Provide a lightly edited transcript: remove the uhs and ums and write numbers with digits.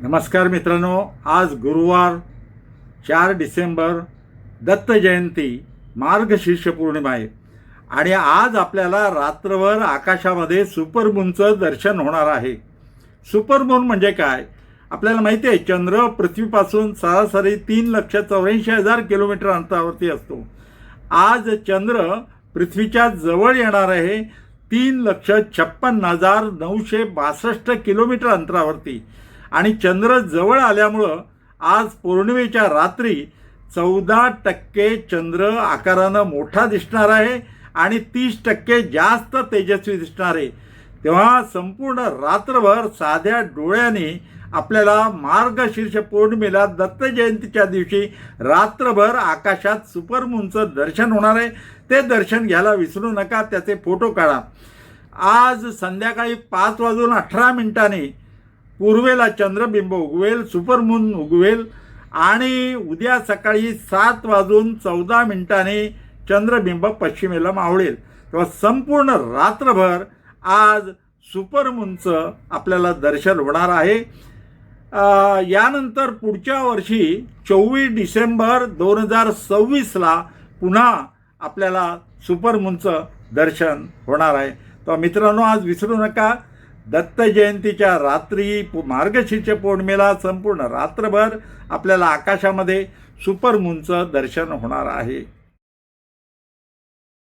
नमस्कार मित्रांनो, आज गुरुवार 4 डिसेंबर दत्त जयंती मार्गशीर्ष पौर्णिमा आहे आणि आज आपल्याला रात्रभर आकाशामध्ये सुपरमूनचं दर्शन होणार आहे. सुपरमून म्हणजे काय आपल्याला माहिती आहे. चंद्र पृथ्वीपासून सरासरी 3,84,000 किलोमीटर अंतरावरती असतो. आज चंद्र पृथ्वीच्या जवळ येणार आहे 3,56,962 किलोमीटर अंतरावरती आणि चंद्र जवळ आल्यामुळं आज पौर्णिमेच्या रात्री 14% चंद्र आकारानं मोठा दिसणार आहे आणि 30% जास्त तेजस्वी दिसणार आहे. तेव्हा संपूर्ण रात्रभर साध्या डोळ्यांनी आपल्याला मार्गशीर्ष पौर्णिमेला दत्त जयंतीच्या दिवशी रात्रभर आकाशात सुपरमूनचं दर्शन होणार आहे. ते दर्शन घ्यायला विसरू नका, त्याचे फोटो काढा. आज संध्याकाळी 5:18 पूर्वेला चंद्रबिंब उगवेल, सुपरमून उगवेल आणि उद्या सकाळी 7:14 चंद्रबिंब पश्चिमेला मावळेल. तेव्हा संपूर्ण रात्रभर आज सुपरमूनचं आपल्याला दर्शन होणार आहे. यानंतर पुढच्या वर्षी 24 डिसेंबर 2026ला पुन्हा आपल्याला सुपरमूनचं दर्शन होणार आहे. तर मित्रांनो, आज विसरू नका, दत्त जयंतीच्या रात्री मार्गशीर्ष पौर्णिमेला संपूर्ण रात्रभर आपल्याला आकाशामध्ये सुपरमूनचं दर्शन होणार आहे.